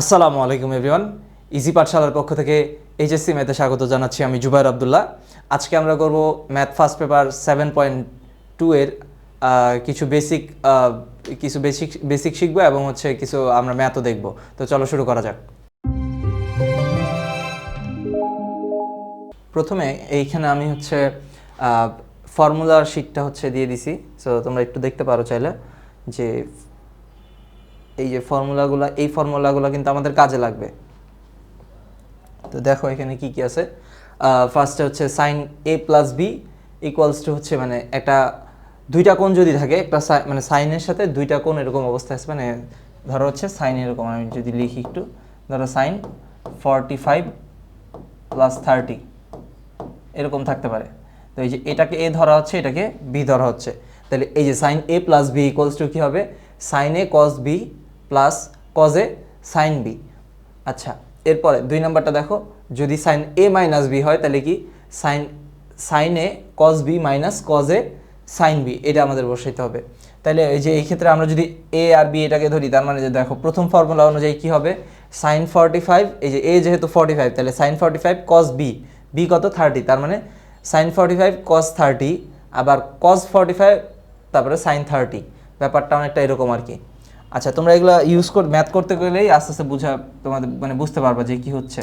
আসসালামু আলাইকুম everyone. Easy পাঠশালার পক্ষ থেকে এইচএসসি ম্যাথে স্বাগত জানাচ্ছি। আমি জুবায়ের আবদুল্লাহ। আজকে আমরা করব ম্যাথ ফার্স্ট পেপার 7.2 এর কিছু বেসিক শিখবো এবং কিছু আমরা ম্যাথও দেখব। তো চলো শুরু করা যাক। প্রথমে এইখানে আমি ফর্মুলার শিটটা দিয়ে দিছি। সো তোমরা একটু দেখতে পারো চাইলে যে এই যে ফর্মুলাগুলো কিন্তু আমাদের কাজে লাগবে। তো দেখো এখানে কি কি আছে। ফার্স্টে sine A plus B equals to মানে একটা দুইটা কোণ যদি থাকে, একটা মানে সাইনের সাথে দুইটা কোণ এরকম অবস্থা আছে। মানে ধরো সাইন এরকম, আমি যদি লিখি একটু, ধরো সাইন 45 প্লাস 30 এরকম থাকতে পারে। তো এই যে এটাকে এ ধরা হচ্ছে, এটাকে বি ধরা হচ্ছে। তাহলে এই যে sine A plus B equals to কী হবে? Sine A cos B plus cos A sine B. আচ্ছা, এরপরে 2 নম্বরটা দেখো, যদি সাইন এ মাইনাস বি হয় তাহলে কি sine A cos B minus cos A sine B, এটা আমাদের বসাইতে হবে। তাহলে এই যে এই ক্ষেত্রে আমরা যদি এ আর বি এটাকে ধরি, তার মানে যে দেখো প্রথম ফর্মুলা অনুযায়ী কি হবে? সাইন 45, এই যে এ যেহেতু 45, তাহলে সাইন 45 কস বি, বি কত 30, তার মানে সাইন 45 কস 30, আবার কস 45 তারপরে সাইন 30। ব্যাপারটা অনেকটা এরকম আর কি। আচ্ছা, তোমরা এগুলো ম্যাথ করতে গেলেই আস্তে আস্তে তোমাদের বুঝতে পারবা যে কি হচ্ছে।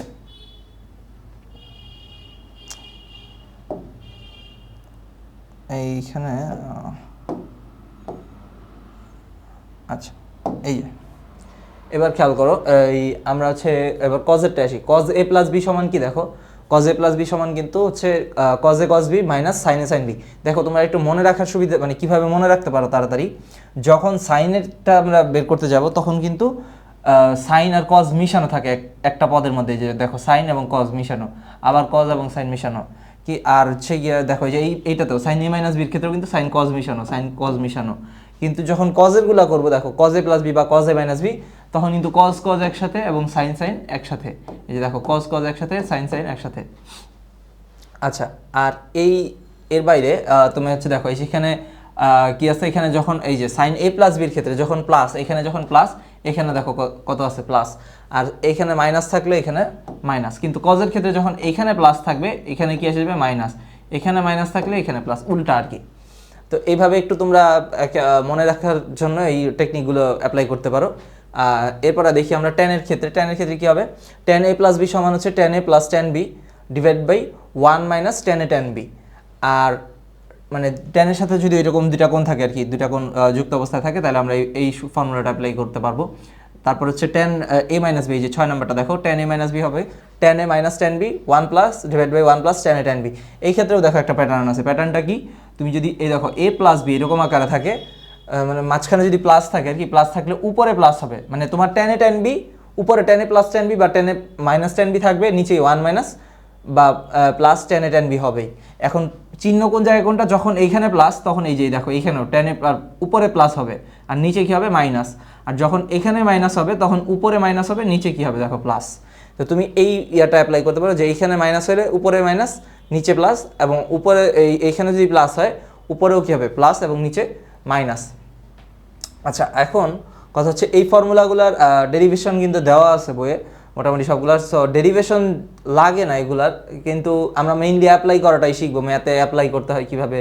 এইখানে আচ্ছা, এই যে এবার খেয়াল করো, এই আমরা এবার কজেরটা আসি। কজ এ প্লাস বি সমান কি? দেখো কজ এ প্লাস বি সমান কিন্তু cos A cos B minus sine A sine B. দেখো তোমরা একটু মনে রাখার সুবিধা, কিভাবে মনে রাখতে পারো তাড়াতাড়ি, যখন সাইনেরটা আমরা বের করতে যাব তখন কিন্তু সাইন আর কজ মিশানো থাকে একটা পদের মধ্যে। যে দেখো সাইন এবং কজ মিশানো, আবার কজ এবং সাইন মিশানো কি, আর গিয়ে দেখো যে এইটাতেও সাইন এ মাইনাস বির ক্ষেত্রেও কিন্তু সাইন কজ মিশানো, সাইন কজ মিশানো। কিন্তু যখন কজেরগুলো করবো, দেখো কজ এ প্লাস বি বা কজ এ মাইনাস বি, তখন কিন্তু কজ কজ একসাথে এবং সাইন সাইন একসাথে। এই যে দেখো কজ কজ একসাথে, সাইন সাইন একসাথে। আচ্ছা, আর এর বাইরে তুমি দেখো সেখানে কি আছে, এখানে যখন এই যে সাইন এ প্লাস বির ক্ষেত্রে যখন প্লাস, এখানে যখন প্লাস, এখানে দেখো কত আছে প্লাস, আর এখানে মাইনাস থাকলে এখানে মাইনাস। কিন্তু কজের ক্ষেত্রে যখন এখানে প্লাস থাকবে, এখানে কি আসবে? মাইনাস। এখানে মাইনাস থাকলে এখানে প্লাস, উল্টা আর কি। তো এইভাবে একটু তোমরা মনে রাখার জন্য এই টেকনিকগুলো অ্যাপ্লাই করতে পারো। এরপরে দেখি আমরা ট্যানের ক্ষেত্রে কী হবে? ট্যান এ প্লাস বি সমান tan A plus tan B divide by 1 minus tan A tan B. আর ট্যানের সাথে যদি এরকম দুইটা কোণ থাকে আর কি, দুইটা কোণ যুক্ত অবস্থায় থাকে, তাহলে আমরা এই ফর্মুলাটা অ্যাপ্লাই করতে পারবো। তারপর ট্যান এ মাইনাস বি, যে 6 নম্বরটা দেখো, ট্যান এ মাইনাস বি হবে tan A minus tan B 1 plus divide by 1 plus tan A tan B. এই ক্ষেত্রেও দেখো একটা প্যাটার্ন আছে। প্যাটার্নটা কি? তুমি যদি এই দেখো এ প্লাস বি এরকম আকারে থাকে, মাঝখানে যদি প্লাস থাকে আর কি, প্লাস থাকলে উপরে প্লাস হবে, মানে তোমার ট্যান এ ট্যান বি উপরে tan A plus tan B বা tan A minus tan B থাকবে, নিচে 1 মাইনাস বা plus tan A tan B হবেই। এখন চিহ্ন কোন জায়গায় কোনটা? যখন এইখানে প্লাস, তখন এই যে দেখো এইখানেও ট্যান এ উপরে প্লাস হবে আর নিচে কি হবে? মাইনাস। আর যখন এখানে মাইনাস হবে তখন উপরে মাইনাস হবে, নিচে কি হবে? দেখো প্লাস। তো তুমি এই ইয়াটা অ্যাপ্লাই করতে পারো যে এইখানে মাইনাস হলে উপরে মাইনাস, নিচে প্লাস, এবং উপরে এইখানে যদি প্লাস হয় উপরেও কী হবে? প্লাস এবং নিচে মাইনাস। আচ্ছা, এখন কথা এই ফর্মুলাগুলার ডেরিভেশন কিন্তু দেওয়া আছে বইয়ে মোটামুটি সবগুলার। সো ডেরিভেশন লাগে না এগুলার, কিন্তু আমরা মেইনলি অ্যাপ্লাই করাটাই শিখবো। ম্যাথে অ্যাপ্লাই করতে হয় কীভাবে,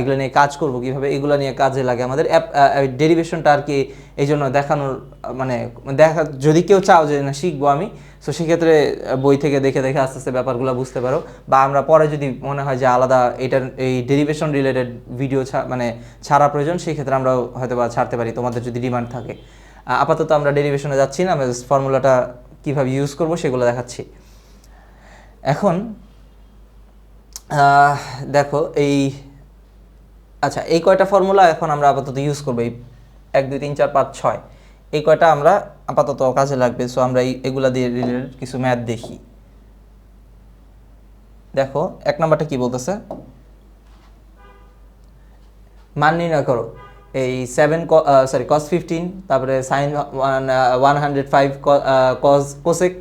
এগুলো নিয়ে কাজ করবো কীভাবে, এগুলো নিয়ে কাজে লাগে আমাদের ডেরিভেশনটা আর কি। এই জন্য দেখানোর যদি কেউ চাও যে না শিখবো আমি, সো সেক্ষেত্রে বই থেকে দেখে দেখে আস্তে আস্তে ব্যাপারগুলো বুঝতে পারো। বা আমরা পরে যদি মনে হয় যে আলাদা এই ডেরিভেশন রিলেটেড ভিডিও ছাড়া প্রয়োজন, সেই ক্ষেত্রে আমরা হয়তো বা ছাড়তে পারি, তোমাদের যদি ডিমান্ড থাকে। আপাতত আমরা ডেরিভেশনে যাচ্ছি না, আমরা ফর্মুলাটা কীভাবে ইউজ করবো সেগুলো দেখাচ্ছি। এখন দেখো আচ্ছা, এই কয়টা ফর্মুলা এখন আমরা আপাতত ইউজ করবো। এই 1 2 3 4 5 6 এই কয়টা আমরা আপাতত কাজে লাগবে। সো আমরা এগুলা দিয়ে রিলেটেড কিছু ম্যাথ দেখি। দেখো 1 নম্বরটা কি বলতেছে? মান নির্ণয় করো। এই cos 15, তারপরে সাইন 105, কোসেক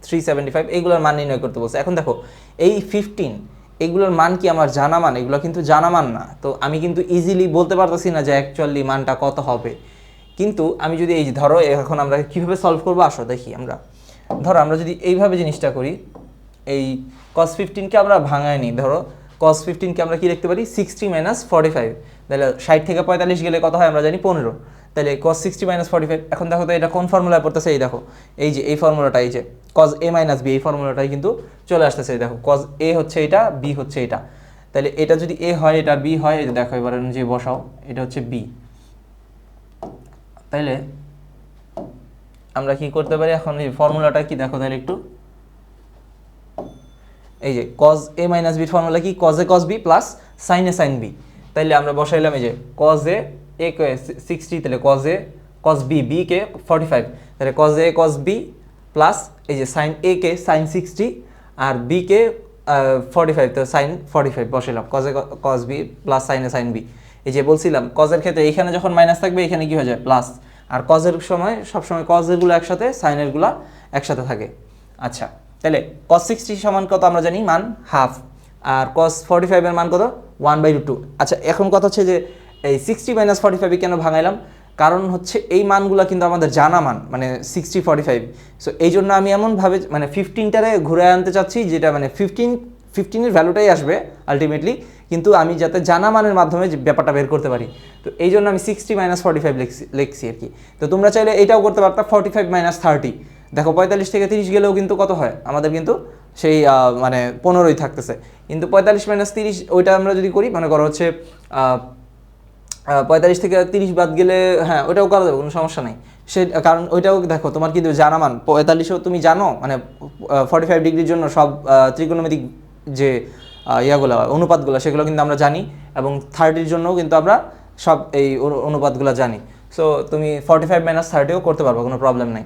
375, এইগুলোর মান নির্ণয় করতে বলছে। এখন দেখো এই 15 এগুলোর মান কি আমার জানা মান? এগুলো কিন্তু জানা মান না। তো আমি কিন্তু ইজিলি বলতে পারতেছি না যে অ্যাকচুয়ালি মানটা কত হবে। কিন্তু আমি যদি এই যে ধরো এখন আমরা কীভাবে সলভ করবো আসো দেখি আমরা। ধরো আমরা যদি এইভাবে জিনিসটা করি, এই cos 15কে আমরা ভাঙায় নিই, ধরো cos 15কে আমরা কি লিখতে পারি 60 - 45, তাহলে 60 থেকে 45 গেলে কত হয় আমরা জানি 15, তাহলে cos 60 - 45। এখন দেখো তো এটা কোন ফর্মুলায় পড়তেছে, এই দেখো এই যে এই ফর্মুলাটা, এই যে cos a - b এই ফর্মুলাটাই কিন্তু চলে আসতেছে। এই দেখো cos a হচ্ছে এটা, b হচ্ছে এটা, তাহলে এটা যদি a হয় এটা b হয়, এই যে দেখো এবার যে বসাও এটা হচ্ছে b। তাইলে আমরা কি করতে পারি এখন, এই ফর্মুলাটা কি দেখো তাহলে একটু, এই যে cos a - b ফর্মুলা কি cos a cos b plus sin a sin b। তাইলে আমরা বসাইলাম এই যে cos a কে 60, তাহলে cos a cos b, b কে 45, তাহলে cos a cos b plus এই যে sin a K sin 60 R b কে 45, তো sin 45 বসাইলাম, cos a cos b plus sin a sin b। এই যে বলছিলাম cos এর ক্ষেত্রে এখানে যখন মাইনাস থাকবে এখানে কি হয়ে যায় প্লাস, আর cos এর সময় সবসময় cos এরগুলো একসাথে, sin এরগুলো একসাথে থাকে। আচ্ছা, তাহলে cos 60 সমান কত আমরা জানি মান হাফ, আর cos 45 এর মান কত 1/2। আচ্ছা, এখন কথা হচ্ছে যে এই 60 - 45 কেন ভাঙাইলাম, কারণ হচ্ছে এই মানগুলো কিন্তু আমাদের জানা মান, মানে 60 45। সো এই জন্য আমি এমনভাবে মানে 15টারে ঘুরে আনতে চাচ্ছি, যেটা মানে 15 ভ্যালুটাই আসবে আলটিমেটলি, কিন্তু আমি যাতে জানা মানের মাধ্যমে যে ব্যাপারটা বের করতে পারি, তো এই জন্য আমি 60 - 45 লিখছি আর কি। তো তোমরা চাইলে এটাও করতে পারতা 45 - 30। দেখো 45 থেকে 30 গেলেও কিন্তু কত হয় আমাদের, কিন্তু সেই মানে 15ই থাকতেছে, কিন্তু 45 - 30 ওইটা আমরা যদি করি, মনে করো হচ্ছে 45 থেকে 30 বাদ গেলে, হ্যাঁ ওইটাও করা যাবে, কোনো সমস্যা নেই। সে কারণ ওইটাও দেখো তোমার কিন্তু জানা মান 45ও তুমি জানো, মানে 45 ডিগ্রির জন্য সব ত্রিকোণমিতিক যে ইয়াগুলো অনুপাতগুলো সেগুলো কিন্তু আমরা জানি, এবং 30-র জন্যও কিন্তু আমরা সব এই অনুপাতগুলো জানি। সো তুমি 45 - 30ও করতে পারবো, কোনো প্রবলেম নেই।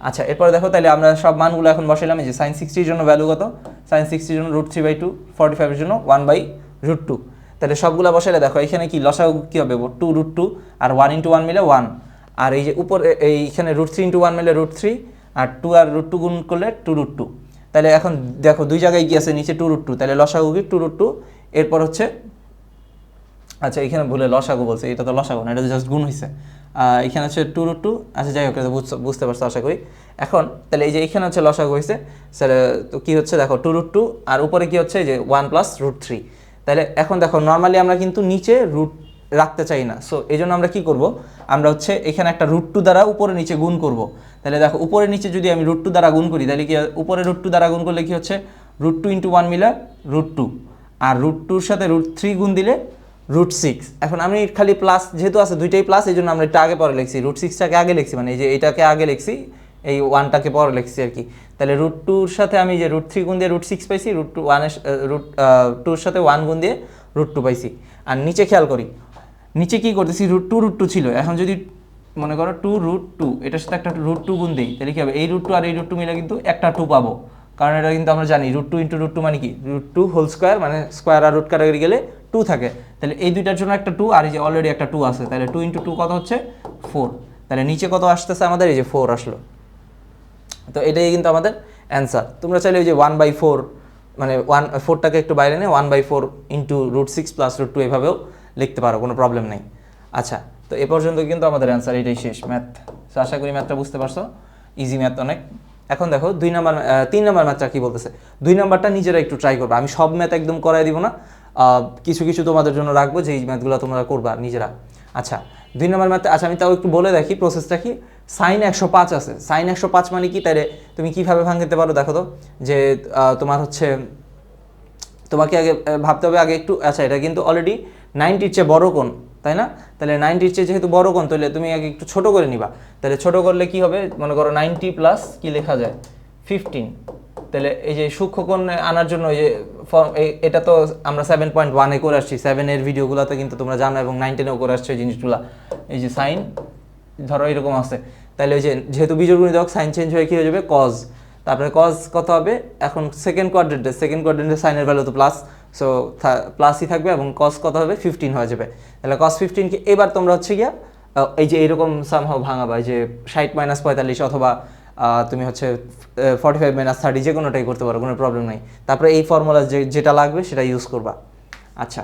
আচ্ছা, এরপরে দেখো তাহলে আমরা সব মানগুলো এখন বসাইলাম। এই যে sin 60-র জন্য ভ্যালু কত, sin 60-র জন্য √3/2, 45-এর জন্য 1/√2। তাহলে সবগুলো বসাইলে দেখো এখানে কি লসাগু কি হবে 2√2, আর 1 × 1 মিলে 1, আর এই যে উপরে এইখানে √3 × 1 মিলে √3, আর 2 আর √2 গুণ করলে 2√2। তাহলে এখন দেখো দুই জায়গায় কি আছে, নিচে 2√2, তাহলে লসাগু কি 2√2। এরপর হচ্ছে, আচ্ছা এখানে ভুলে লসাগু বলছে, এটা তো লসাগু না, এটা তো জাস্ট গুণ হয়েছে। এখানে হচ্ছে 2√2, আচ্ছা যাই হোক বুঝতে পারছো আশা করি এখন। তাহলে এই যে এখানে হচ্ছে লসাগু হয়েছে, স্যার তো কী হচ্ছে দেখো 2√2, আর উপরে কি হচ্ছে যে 1 + √3। তাহলে এখন দেখো নর্মালি আমরা কিন্তু নিচে রুট রাখতে চাই না, সো এই জন্য আমরা কী করব, আমরা হচ্ছে এখানে একটা √2 দ্বারা উপরে নিচে গুণ করব। তাহলে দেখো উপরে নিচে যদি আমি √2 দ্বারা গুণ করি, তাহলে কি উপরে √2 দ্বারা গুণ করলে কি হচ্ছে √2 × 1 মিলে √2, আর √2-র সাথে √3 গুণ দিলে √6। এখন আমি খালি প্লাস যেহেতু আছে দুইটাই প্লাস, এই জন্য আমরা এটা আগে পরে লিখছি, √6টাকে আগে লিখছি, মানে এই যে এইটাকে আগে লিখছি, এই 1টাকে পরে লিখছি আর কি। তাহলে √2-র সাথে আমি যে √3 গুণ দিয়ে √6 পাইছি, √2-র সাথে 1 গুণ দিয়ে √2 পাইছি। আর নিচে খেয়াল করি, নিচে কি করতেছি √2 ছিল, এখন যদি মনে করো 2√2 এটার সাথে একটা √2 গুণ দিই, তাহলে কি হবে এই √2 আর এই √2 মিলে কিন্তু একটা 2 পাবো, কারণ এটা কিন্তু আমরা জানি √2 × √2 মানে কি √2 হোল স্কোয়ার, মানে স্কোয়ার আর রুট কাটাকাটি গেলে 2 থাকে। তাহলে এই দুইটার জন্য একটা 2, আর এই যে অলরেডি একটা 2 আছে, তাহলে 2 × 2 কত হচ্ছে 4। তাহলে নিচে কত আসতেছে আমাদের, এই যে 4 আসলো। তো এটাই কিন্তু আমাদের অ্যান্সার। তোমরা চাইলে ওই যে 1/4, মানে 4টাকে একটু বাইরে নিয়ে 1/4 × √6 + √2 এভাবেও লিখতে পারো, কোনো প্রবলেম নেই। আচ্ছা, তো এ পর্যন্ত কিন্তু আমাদের অ্যান্সার এটাই শেষ ম্যাথ। তো আশা করি ম্যাথটা বুঝতে পারছো, ইজি ম্যাথ অনেক। এখন দেখো 3 নাম্বার ম্যাথটা কী বলতেছে। 2 নাম্বারটা নিজেরা একটু ট্রাই করবে, আমি সব ম্যাথ একদম করাই দিব না, কিছু কিছু তোমাদের জন্য রাখবো যে এই ম্যাথগুলো তোমরা করবা নিজেরা। আচ্ছা, 2 নম্বর ম্যাথে, আচ্ছা আমি তাও একটু বলে দেখি প্রসেসটা কি। sin 105 আছে, sin 105 মানে কি, তাইলে তুমি কীভাবে ভাঙতে পারো দেখো তো, যে তোমার হচ্ছে তোমাকে আগে ভাবতে হবে আগে একটু, আচ্ছা এটা কিন্তু অলরেডি 90-র চেয়ে বড় কোণ, তাই না? তাহলে 90-র চেয়ে যেহেতু বড় কোণ, তাহলে তুমি আগে একটু ছোটো করে নিবা। তাহলে ছোটো করলে কি হবে, মনে করো 90 প্লাস কি লেখা যায় 15। তাহলে এই যে সূক্ষ্মকোণ আনার জন্য এই যে এটা তো আমরা 7.1-এ করে আসছি, 7-এর ভিডিওগুলোতে কিন্তু তোমরা জানো, এবং 9-10-এও করে আসছো এই জিনিসগুলো। এই যে সাইন ধরো এরকম আছে, তাহলে ওই যে যেহেতু বিজোড় গুণিতক সাইন চেঞ্জ হয়ে কী হয়ে যাবে কজ, তারপরে কজ কত হবে, এখন সেকেন্ড কোয়াড্রেন্টে সাইনের ভ্যালু তো প্লাস, সো প্লাসই থাকবে, এবং কজ কত হবে 15 হয়ে যাবে। তাহলে কজ 15কে এবার তোমরা হচ্ছে গিয়া এই যে এইরকম সামহাও ভাঙাবা, এই যে 60 - 45, অথবা তুমি হচ্ছে 45 - 30, যে কোনোটাই করতে পারো, কোনো প্রবলেম নাই। তারপরে এই ফর্মুলা যেটা লাগবে সেটা ইউজ করবা। আচ্ছা,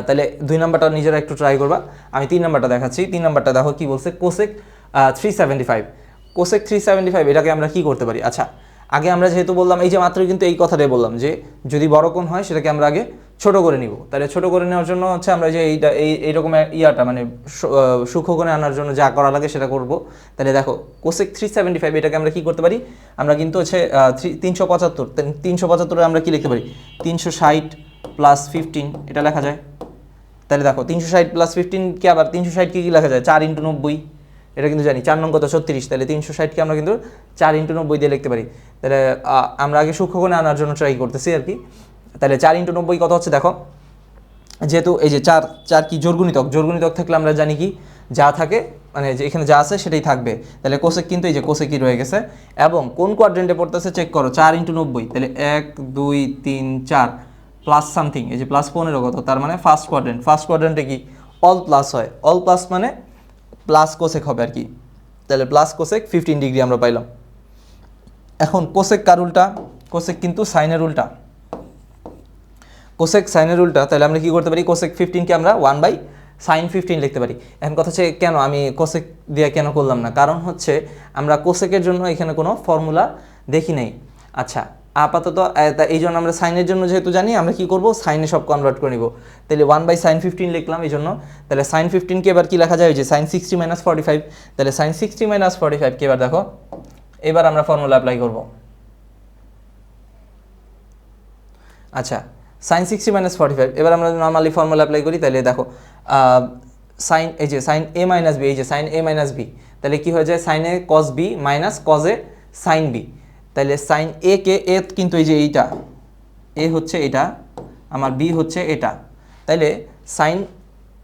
তাহলে 2 নাম্বারটা নিজেরা একটু ট্রাই করবা। আমি 3 নাম্বারটা দেখাচ্ছি। 3 নাম্বারটা দেখো কি বলছে, কোসেক 375। কোসেক 375 এটাকে আমরা কি করতে পারি? আচ্ছা, আগে আমরা যেহেতু বললাম, এই যে মাত্রই কিন্তু এই কথাটাই বললাম যে যদি বড় কোণ হয় সেটাকে আমরা আগে ছোট করে নিব। তাহলে ছোট করে নেওয়ার জন্য হচ্ছে আমরা যে এইরকম ইয়াটা মানে সূক্ষ্ম কোণে আনার জন্য যা করা লাগে সেটা করব। তাহলে দেখো কোসেক 375 এটাকে আমরা কি করতে পারি? আমরা কিন্তু হচ্ছে 375, 375 আমরা কি লিখতে পারি? 360 প্লাস 15 এটা লেখা যায়। তাহলে দেখো 360 প্লাস 15 কে আবার 360 কি লেখা যায়? 4 × 90, এটা কিন্তু জানি। 4 নং কত? 36। তাহলে 360কে আমরা কিন্তু 4 × 90 দিয়ে লিখতে পারি। তাহলে আমরা আগে সূক্ষ্মকোণে আনার জন্য ট্রাই করতেছি আর কি। তাহলে 4 × 90 কত হচ্ছে দেখো, যেহেতু এই যে 4 কি জোড়গুণিতক, জোড়গুণিতক থাকলে আমরা জানি কি যা থাকে মানে যে এখানে যা আছে সেটাই থাকবে। তাহলে কোসেক কিন্তু এই যে কোসেকই রয়ে গেছে। এবং কোন কোয়াড্রেন্টে পড়তেছে চেক করো, 4 × 90, তাহলে 1 2 3 4 প্লাস সামথিং, এই যে প্লাস 15 কত, তার মানে ফার্স্ট কোয়াড্রেন্ট। ফার্স্ট কোয়াড্রেন্টে কি অল প্লাস হয়, অল প্লাস মানে প্লাস কোসেক হবে আর কি। তাহলে প্লাস কোসেক 15 ডিগ্রি আমরা পাইলাম। এখন কোসেক কার উল্টা? কোসেক কিন্তু সাইনের উল্টা। কোসেক সাইনের উল্টা, তাহলে আমরা কি করতে পারি? কোসেক 15কে আমরা 1/sin15 লিখতে পারি। এখন কথা হচ্ছে কেন আমি কোসেক দিয়ে কেন করলাম না? কারণ হচ্ছে আমরা কোসেকের জন্য এখানে কোনো ফর্মুলা দেখি নাই। আচ্ছা, আপাতত এই জন্য আমরা সাইনের জন্য যেহেতু জানি, আমরা কি করব? সাইনে সব কনভার্ট করে নিব। তাহলে 1/sin15 লিখলাম এই জন্য। তাহলে sin 15কে এবার কি লেখা যায়? ওই যে sin 60 - 45। তাহলে sin 60 - 45কে এবার দেখো, এবার আমরা ফর্মুলা অ্যাপ্লাই করব। আচ্ছা, sin 60 - 45 এবার আমরা নর্মালি ফর্মুলা অ্যাপ্লাই করি। তাহলে দেখো সাইন, এই যে sin a - b, এই যে sin a - b, তাহলে কি হয়ে যায়? sin a cos b minus cos a sin b। তাহলে sin a কে, a কিন্তু এই যে এইটা, a হচ্ছে এটা, আমার b হচ্ছে এটা। তাহলে sin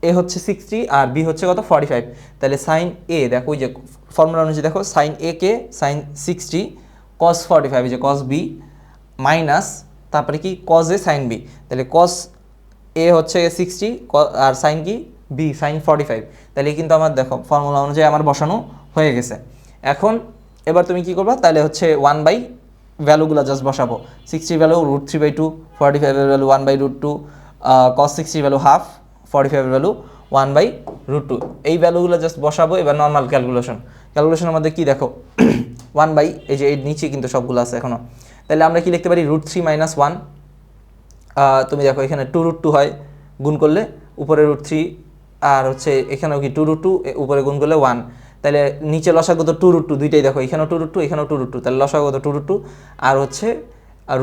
a হচ্ছে 60 আর b হচ্ছে কত? 45। তাহলে sin a দেখো ওই যে ফর্মুলা অনুযায়ী দেখো, sin a K sin 60 cos 45, এই যে cos b মাইনাস তারপরে কি cos a sin b। তাহলে cos a হচ্ছে 60 আর sin কি b sin 45। তাহলে কিন্তু আমার দেখো ফর্মুলা অনুযায়ী আমার বসানো হয়ে গেছে। এখন এবার তুমি কি করবা? তাহলে হচ্ছে 1 বাই ভ্যালুগুলো জাস্ট বসাবো। 60 ভ্যালু √3/2, 45 এর ভ্যালু 1/√2, cos 60 ভ্যালু হাফ, 45 এর ভ্যালু 1/√2। এই ভ্যালুগুলো জাস্ট বসাবো। এবার নর্মাল ক্যালকুলেশনের মধ্যে কি দেখো 1 বাই, এই যে এর নিচে কিন্তু সবগুলো আছে এখনো। তাহলে আমরা কি লিখতে পারি? √3 - 1। তুমি দেখো এখানে 2√2 হয়, গুণ করলে উপরে √3, আর হচ্ছে এখানেও কি 2√2, উপরে গুণ করলে 1। তাহলে নিচে লসাগু তো 2√2, দুইটাই দেখো, এখানেও 2√2 এখানেও 2√2, তাহলে লসাগু তো 2√2 আর হচ্ছে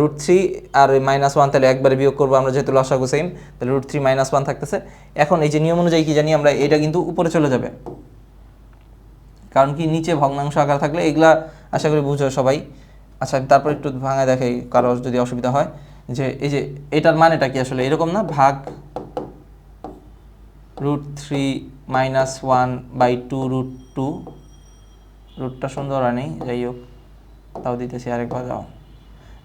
√3 আর -1, তাহলে একবারে বিয়োগ করবো আমরা যেহেতু লসাগু সেম। তাহলে √3 - 1 থাকতেছে। এখন এই যে নিয়ম অনুযায়ী কি জানি আমরা, এটা কিন্তু উপরে চলে যাবে, কারণ কি নিচে ভগ্নাংশ আকার থাকলে এগুলা আশা করি বুঝো সবাই। আচ্ছা, আমি তারপর একটু ভাঙায় দেখাই কারো যদি অসুবিধা হয়। যে এই যে এটার মানেটা কি আসলে এরকম না, ভাগ √3 - 1/2√2, রুটটা সুন্দর আর নেই, যাই হোক তাও দিতেছি আরেকবার যাও।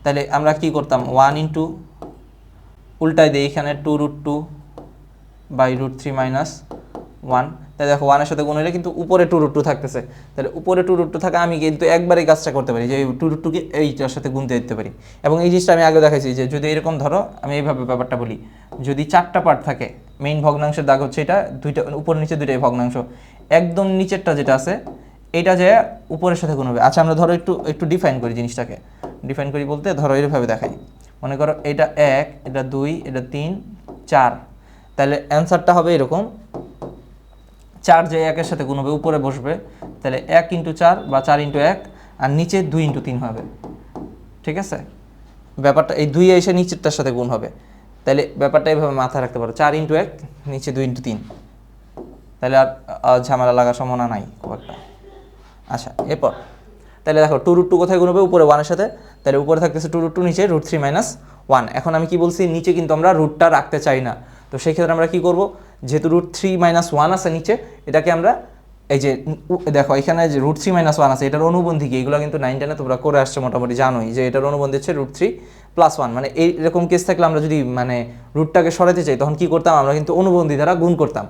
তাহলে আমরা কি করতাম? 1 ইন্টু উল্টায় দিই এখানে 2√2/√3 - 1। তাই দেখো 1 এর সাথে গুণ হলে কিন্তু উপরে 2√2 থাকতেছে। তাহলে উপরে 2√2 থাকে, আমি কিন্তু একবারে কাজটা করতে পারি যে 2√2কে এইটার সাথে গুনতে দিতে পারি। এবং এই জিনিসটা আমি আগে দেখাইছি যে যদি এরকম ধরো, আমি এইভাবে ব্যাপারটা বলি, যদি 4টা পার্ট থাকে, মেইন ভগ্নাংশের দাগ হচ্ছে এটা, দুইটা উপর নিচে দুইটাই ভগ্নাংশ, একদম নিচেরটা যেটা আছে এইটা যে উপরের সাথে গুণ হবে। আচ্ছা, আমরা ধরো একটু ডিফাইন করি জিনিসটাকে। ডিফাইন করি বলতে ধরো এইভাবে দেখাই, মনে করো এটা 1, এটা 2, এটা 3, 4। তাহলে অ্যান্সারটা হবে এরকম, 4 যে 1 এর সাথে গুণ হবে উপরে বসবে, তাহলে 1 × 4 বা 4 × 1, আর নিচে 2 × 3 হবে। ঠিক আছে, ব্যাপারটা এই 2 এসে নিচেরটার সাথে গুণ হবে। তাহলে ব্যাপারটা এইভাবে মাথায় রাখতে পারো, 4 × 1 নিচে 2 × 3। তাহলে আর ঝামেলা লাগার সম্ভাবনা নাই খুব একটা। আচ্ছা, এরপর তাহলে দেখো 2√2 কোথায় গুণ হবে? উপরে 1 এর সাথে। তাহলে উপরে থাকতেছে 2√2, নিচে √3 - 1। এখন আমি কি বলছি? নিচে কিন্তু আমরা রুটটা রাখতে চাই না। তো সেই ক্ষেত্রে আমরা কি করব? যেহেতু √3 - 1 আছে নিচে, এটাকে আমরা এই যে দেখো এখানে যে √3 - 1 আছে, এটার অনুবন্ধী কি? এগুলো কিন্তু 9 10-এ তোমরা করে আসছো মোটামুটি, জানোই যে এটার অনুবন্ধী হচ্ছে √3 + 1। মানে এইরকম কেস থাকলে আমরা যদি মানে রুটটাকে সরাতে চাই, তখন কি করতাম? আমরা কিন্তু অনুবন্ধী দ্বারা গুণ করতাম।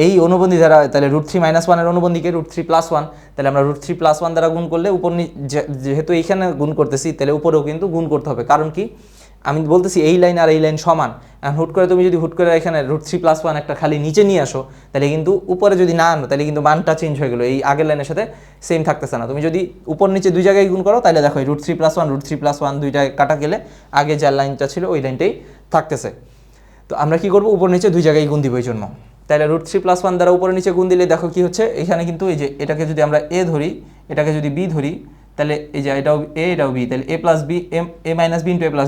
এই অনুবন্ধী দ্বারা, তাহলে √3 - 1 এর অনুবন্ধীকে √3 + 1, তাহলে আমরা √3 + 1 দ্বারা গুণ করলে উপর যেহেতু এইখানে গুণ করতেছি, তাহলে উপরেও কিন্তু গুণ করতে হবে। কারণ কি? আমি বলতেছি এই লাইন আর এই লাইন সমান, এখন হুট করে তুমি যদি হুট করে এখানে √3+1 একটা খালি নিচে নিয়ে আসো, তাহলে কিন্তু উপরে যদি না আনো তাহলে কিন্তু মানটা চেঞ্জ হয়ে গেলো, এই আগের লাইনের সাথে সেম থাকতেছে না। তুমি যদি উপর নিচে দুই জায়গায় গুণ করো তাহলে দেখো √3+1 দুইটায় কাটা গেলে আগে যার লাইনটা ছিল ওই লাইনটাই থাকতেছে। তো আমরা কি করবো, উপর নিচে দুই জায়গায় গুণ দিব এই জন্য। তাহলে √3+1 দ্বারা উপরে নিচে গুণ দিলে দেখো কি হচ্ছে, এখানে কিন্তু এই যে এটাকে যদি আমরা এ ধরি, এটাকে যদি বি ধরি, তাহলে এই যে এটাও এ এটাও বি, তাহলে a + b a - b * a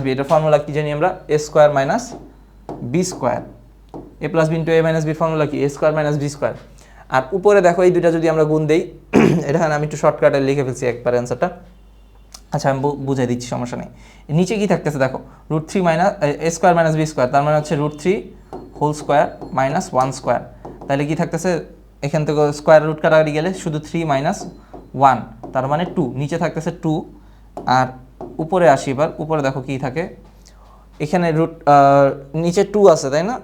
+ b, এটার ফর্মুলা কি জানি আমরা a² - b²। a + b * a - b এর ফর্মুলা কি a² - b²। আর উপরে দেখো এই দুইটা যদি আমরা গুণ দেই, এখানে আমি একটু শর্টকাটে লিখে ফেলছি একবার অ্যান্সারটা। আচ্ছা আমি বুঝাই দিচ্ছি, সমস্যা নেই। নিচে কি থাকতেছে দেখো, √3 - a² - b², তার মানে হচ্ছে √3² - 1²। তাহলে কি থাকতেছে, এখান থেকে স্কোয়ার রুট কাটাকাটি গেলে শুধু 3 - 1, তার মানে 2, নিচে থাকতেছে 2। আর উপরে আসি, এবার উপরে দেখো কি থাকে, এখানে নিচে 2 আছে তাই না।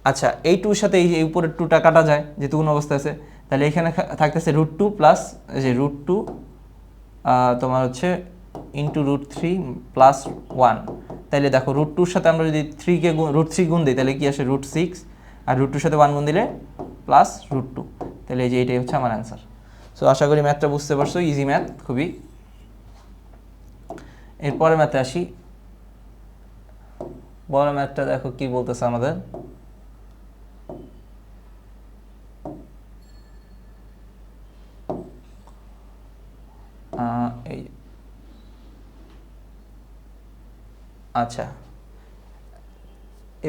আচ্ছা এই 2 সাথে এই উপরের 2টা কাটা যায় যেহেতু কোন অবস্থায় আছে, তাহলে এখানে থাকতেছে √2 প্লাস এই যে √2 তোমার হচ্ছে ইন্টু √3 + 1। তাহলে দেখো √2-র সাথে আমরা যদি 3কে √3 গুণ দিই তাহলে কি আসে √6, আর √2-র সাথে 1 গুণ দিলে প্লাস √2। তাহলে এই যে এটাই হচ্ছে আমার অ্যান্সার। সো আশা করি ম্যাথটা বুঝতে পারছো, ইজি ম্যাথ খুবই। এরপরে ম্যাথে আসি, বড় ম্যাথটা দেখো কি বলতেছে আমাদের। এই আচ্ছা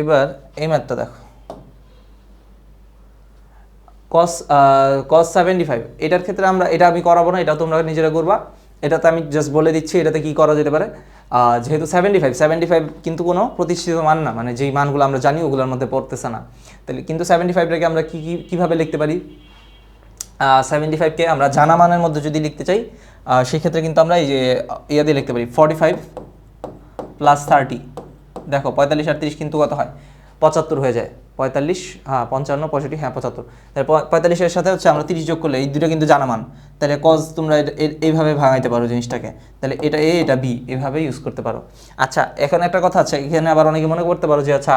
এবার এই ম্যাথটা দেখো, cos 75, এটার ক্ষেত্রে আমরা এটা আমি করাবো না, এটা তোমরা নিজেরা করবা। এটাতে আমি জাস্ট বলে দিচ্ছি এটাতে কি করা যেতে পারে। যেহেতু 75 কিন্তু কোনো প্রতিষ্ঠিত মান না, মানে যেই মানগুলো আমরা জানি ওগুলোর মধ্যে পড়তেছে না। তাহলে কিন্তু 75টাকে আমরা কীভাবে লিখতে পারি, 75কে আমরা জানা মানের মধ্যে যদি লিখতে চাই সেক্ষেত্রে কিন্তু আমরা এই যে ইয়া দিয়ে লিখতে পারি 45 + 30। দেখো 45 আর 30 কিন্তু কত হয়, 75 হয়ে যায়। 45 হ্যাঁ 55 65 হ্যাঁ 75। তাহলে 45-এর সাথে হচ্ছে আমরা 30 যোগ করলে এই দুটো কিন্তু জানা মান। তাহলে কজ তোমরা এইভাবে ভাঙাইতে পারো জিনিসটাকে, তাহলে এটা এ এটা বি এভাবে ইউজ করতে পারো। আচ্ছা এখন একটা কথা আছে, এখানে আবার অনেকে মনে করতে পারো যে আচ্ছা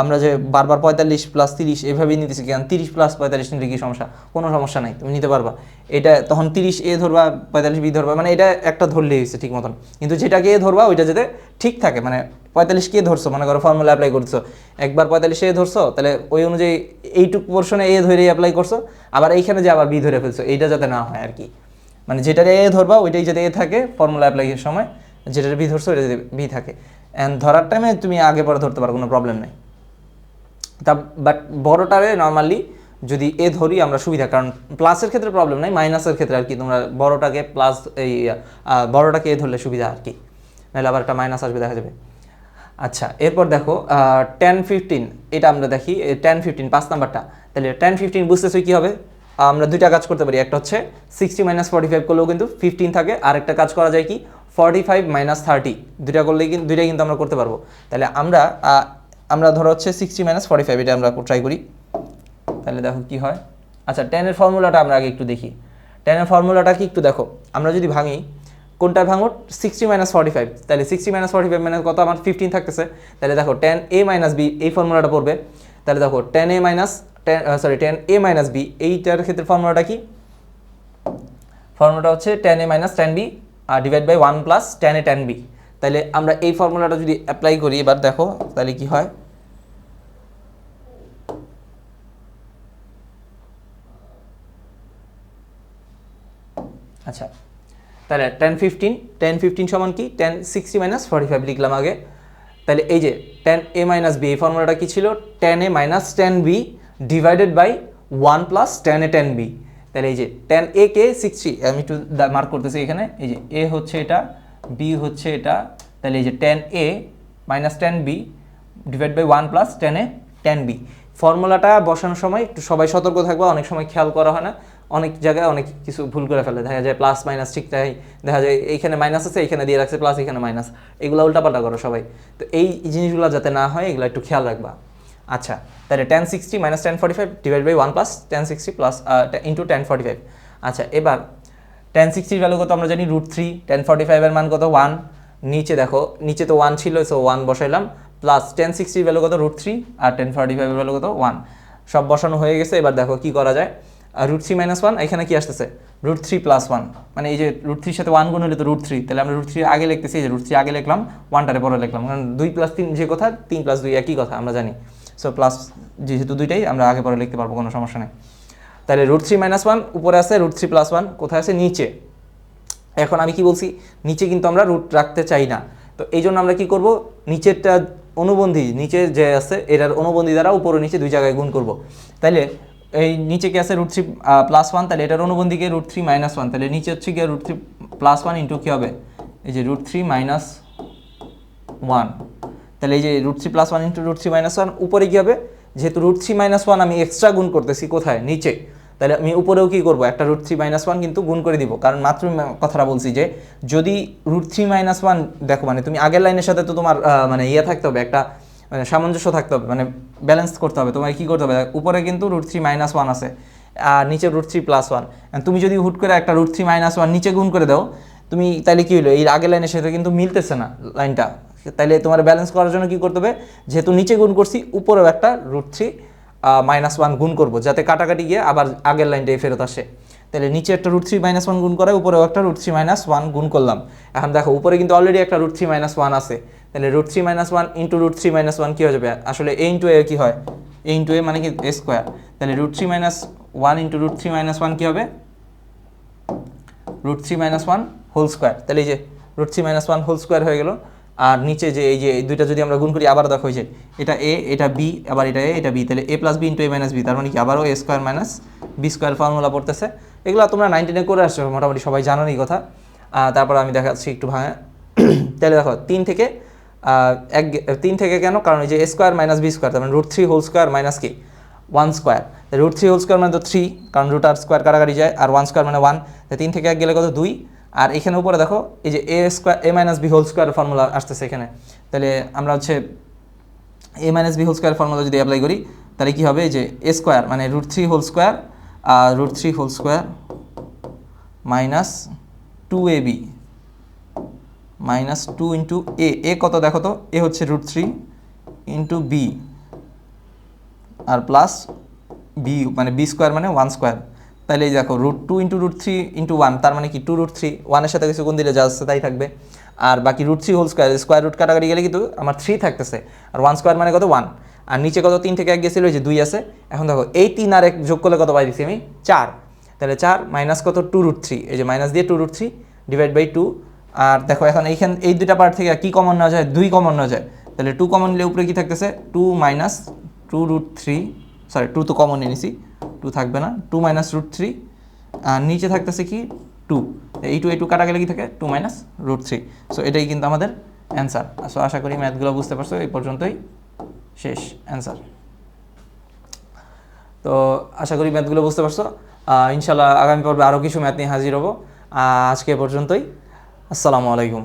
আমরা যে বারবার 45 + 30 এভাবেই নিতেছি, কেন 30 + 45 নিলে কি সমস্যা, কোনো সমস্যা নাই, তুমি নিতে পারবা। এটা তখন 30 এ ধরবা 45 বি ধরবা, মানে এটা একটা ধরলেই হয়েছে ঠিক মতন। কিন্তু যেটাকে এ ধরবা ওইটা যাতে ঠিক থাকে, মানে 45 কে ধরছো, মনে করো ফর্মুলা অ্যাপ্লাই করছো, একবার 45 এ ধরছো, তাহলে ওই অনুযায়ী এইটুকু পোর্শনে এ ধরে অ্যাপ্লাই করছো, আবার এইখানে যে আবার বি ধরে ফেলছো, এইটা যাতে না হয় আর কি। মানে যেটা এ ধরবা ওইটাই যাতে এ থাকে ফর্মুলা অ্যাপ্লাইয়ের সময়, যেটা বি ধরছো ওইটা যাতে বি থাকে। অ্যান্ড ধরার টাইমে তুমি আগে পরে ধরতে পারো, কোনো প্রবলেম নেই। তা বাট বড়টারে নর্মালি যদি এ ধরি আমরা সুবিধা, কারণ প্লাসের ক্ষেত্রে প্রবলেম নাই, মাইনাসের ক্ষেত্রে আর কি তোমরা বড়টাকে প্লাস এই বড়টাকে এ ধরলে সুবিধা আর কি, নাহলে আবার একটা মাইনাস আসবে দেখা যাবে। আচ্ছা এরপর দেখো 10 15, এটা আমরা দেখি 10 15 5 নাম্বারটা। তাহলে 10 15 বুঝতেছো কী হবে, আমরা দুইটা কাজ করতে পারি, একটা হচ্ছে 60 - 45 করলেও কিন্তু 15 থাকে, আর একটা কাজ করা যায় কি 45 - 30, দুইটা করলেই কিন্তু দুইটাই কিন্তু আমরা করতে পারবো। তাহলে আমরা ধরো হচ্ছে 60 - 45, এটা আমরা ট্রাই করি, তাহলে দেখো কি হয়। আচ্ছা 10 এর ফর্মুলাটা আমরা আগে একটু দেখি, 10 এর ফর্মুলাটা কি একটু দেখো, আমরা যদি ভাঙি কোনটা ভাঙো 60 - 45, তাহলে 60 - 45 মানে কত, আমার 15 থাকতেছে। তাহলে দেখো 10a - b এই ফর্মুলাটা পড়বে। তাহলে দেখো 10a - b এইটার ক্ষেত্রে ফর্মুলাটা কি, ফর্মুলাটা হচ্ছে 10a - 10b divide by 1 + 10a 10b। তাহলে আমরা এই ফর্মুলাটা যদি অ্যাপ্লাই করি এবার দেখো তাহলে কি হয়। আচ্ছা তাহলে 10 15 সমান কি 10 60 - 45 লিখলাম আগে। তাহলে এই যে 10a - b এই ফর্মুলাটা কি ছিল, 10a - 10b divided by 1 + 10a 10b। তাহলে এই যে 10a কে 60 আমি একটু মার্ক করতেছি এখানে, এই যে a হচ্ছে এটা, b হচ্ছে এটা, তাহলে এই যে 10a - 10b divide by 1 + 10a 10b। ফর্মুলাটা বসানোর সময় একটু সবাই সতর্ক থাকবে, অনেক সময় খেয়াল করা হয় না, অনেক জায়গায় অনেক কিছু ভুল করে ফেলে, দেখা যায় প্লাস মাইনাস ঠিক তাই, দেখা যায় এইখানে মাইনাস আছে এইখানে দিয়ে রাখছে প্লাস এখানে মাইনাস, এগুলো উল্টাপাল্টা করো সবাই। তো এই জিনিসগুলো যাতে না হয় এগুলো একটু খেয়াল রাখবা। আচ্ছা তাহলে 1060 - 1045 ডিভাইড বাই 1 + 1060 প্লাস ইন্টু 1045। আচ্ছা এবার 1060 ভ্যালু কত আমরা জানি √3, 1045 এর মান কত 1, নিচে দেখো নিচে তো 1 ছিল, সো 1 বসাইলাম, প্লাস 1060 ভ্যালু কত √3 আর 1045 ভ্যালু কত 1, সব বসানো হয়ে গেছে। এবার দেখো কি করা যায়, √3 - 1 এখানে কি আসতেছে √3 + 1, মানে এই যে √3 সাথে 1 গুণ হলে তো √3, তাহলে আমরা √3 আগে লিখতেছি, এই যে √3 আগে লিখলাম, 1টারে পরে লিখলাম, কারণ 2 + 3 যে কথা, 3 + 2 একই কথা আমরা জানি। সো প্লাস যেহেতু দুইটাই আমরা আগে পরে লিখতে পারবো, কোনো সমস্যা নেই। তাহলে √3 - 1 উপরে আছে, √3 + 1 কোথায় আছে নিচে। এখন আমি কি বলছি, নিচে কিন্তু আমরা রুট রাখতে চাই না, তো এই জন্য আমরা কি করব, নিচেরটা অনুবন্ধী, নিচে যে আছে এটার অনুবন্ধী দ্বারা উপরে নিচে দুই জায়গায় গুণ করব। তাহলে এই নিচে কি আছে √3 + 1, তাহলে এটার অনুবন্ধীকে √3 - 1, তাহলে নিচে হচ্ছে গিয়ে √3 + 1 ইন্টু কী হবে, এই যে √3 - 1, তাহলে এই যে √3 + 1 ইন্টু √3 - 1 উপরে কী হবে, যেহেতু √3 - 1 আমি এক্সট্রা গুণ করতেছি কোথায় নিচে, তাহলে আমি উপরেও কী করবো, একটা √3 - 1 কিন্তু গুণ করে দিব, কারণ মাত্র কথাটা বলছি যে যদি √3 - 1 দেখো, মানে তুমি আগের লাইনের সাথে তো তোমার মানে ইয়ে থাকতে হবে, একটা মানে সামঞ্জস্য থাকতে হবে, মানে ব্যালেন্স করতে হবে, তোমায় কী করতে হবে, উপরে কিন্তু √3 - 1 আছে আর নিচে √3 + 1, তুমি যদি হুট করে একটা √3 - 1 নিচে গুণ করে দাও তুমি, তাহলে কী হলো, এই আগের লাইনের সাথে কিন্তু মিলতেছে না লাইনটা, তাইলে তোমার ব্যালেন্স করার জন্য কী করতে হবে, যেহেতু নিচে গুণ করছি উপরেও একটা √3 - 1 গুণ করবো, যাতে কাটাকাটি গিয়ে আবার আগের লাইনটাই ফেরত আসে। তাহলে নিচে একটা √3 - 1 গুণ করে উপরেও একটা √3 - 1 গুণ করলাম। এখন দেখো উপরে কিন্তু অলরেডি একটা √3 - 1 আছে, তাহলে √3 - 1 ইন্টু √3 - 1 কী হয়ে যাবে, আসলে a ইন্টু a কী হয়, a ইন্টু a মানে কি a স্কোয়ার, তাহলে √3 - 1 ইন্টু √3 - 1 কী হবে, √3 - 1 হোল স্কোয়ার, তাহলে এই যে √3 - 1 হোল স্কোয়ার হয়ে গেল। আর নিচে যে এই যে এই দুইটা যদি আমরা গুণ করি, আবার দেখো যে এটা a এটা b, আবার এটা a এটা b, তাহলে a + b into a - b, তার মানে কি আবারও a square minus b square formula পড়তেছে। এগুলো তোমরা 19 করে আসছো, মোটামুটি সবাই জানোর এই কথা। তারপর আমি দেখাচ্ছি একটু ভাঙা। তাহলে দেখো 3 থেকে 3 থেকে কেন, কারণ এই যে a square minus b square, তার মানে √3 হোল স্কোয়ার মাইনাস কি 1 স্কোয়ার, √3 হোল স্কোয়ার মানে তো 3, কারণ √ আর স্কোয়ার কাটাকাটি যায়, আর 1 স্কোয়ার মানে 1, 3 থেকে 1 গেলে কত 2, আর এখানে উপরে দেখো এই যে a square a - b whole square formula আসতেছে এখানে, তাহলে আমরা হচ্ছে a - b whole square formula যদি অ্যাপ্লাই করি, তাহলে কী হবে, এই যে a স্কোয়ার মানে √3 whole square √3 whole square minus 2ab minus 2 into a কত দেখো তো, a হচ্ছে √3 ইন্টু b আর প্লাস b মানে b স্কোয়ার মানে 1 স্কোয়ার, তাহলে এই দেখো √2 ইন্টু √3 ইন্টু 1, তার মানে কি 2√3, 1 এর সাথে কিছু গুণ দিলে যা আসছে তাই থাকবে, আর বাকি √3 হোল স্কোয়ার, স্কোয়ার রুট কাটাকাটি গেলে কিন্তু আমার 3 থাকতেছে, আর 1 স্কোয়ার মানে কত 1, আর নিচে কত 3 থেকে 1 গেছিলো, এই যে 2 আছে। এখন দেখো এই 3 আর 1 যোগ করলে কত পাই দিচ্ছি আমি 4, তাহলে 4 মাইনাস কত 2√3, এই যে মাইনাস দিয়ে 2√3 ডিভাইড বাই 2, আর দেখো এখন এইখান এই দুইটা পার্ট থেকে কি কমন নেওয়া যায়, 2 কমন নেওয়া যায়, তাহলে 2 কমন নিলে উপরে কি থাকতেছে 2 মাইনাস 2√3, সরি 2 তো কমন নিয়ে নিছি, 2 থাকবে না, 2 মাইনাস √3, আর নিচে থাকতেছে কি 2, এই 2 কাটা গেলে কি থাকে 2 মাইনাস √3। সো এটাই কিন্তু আমাদের অ্যান্সার। সো আশা করি ম্যাথগুলো বুঝতে পারছো, এই পর্যন্তই শেষ অ্যান্সার। তো আশা করি ম্যাথগুলো বুঝতে পারছো, ইনশাল্লাহ আগামী পর্বে আরও কিছু ম্যাথ নিয়ে হাজির হবো। আজকে পর্যন্তই, আসসালামু আলাইকুম।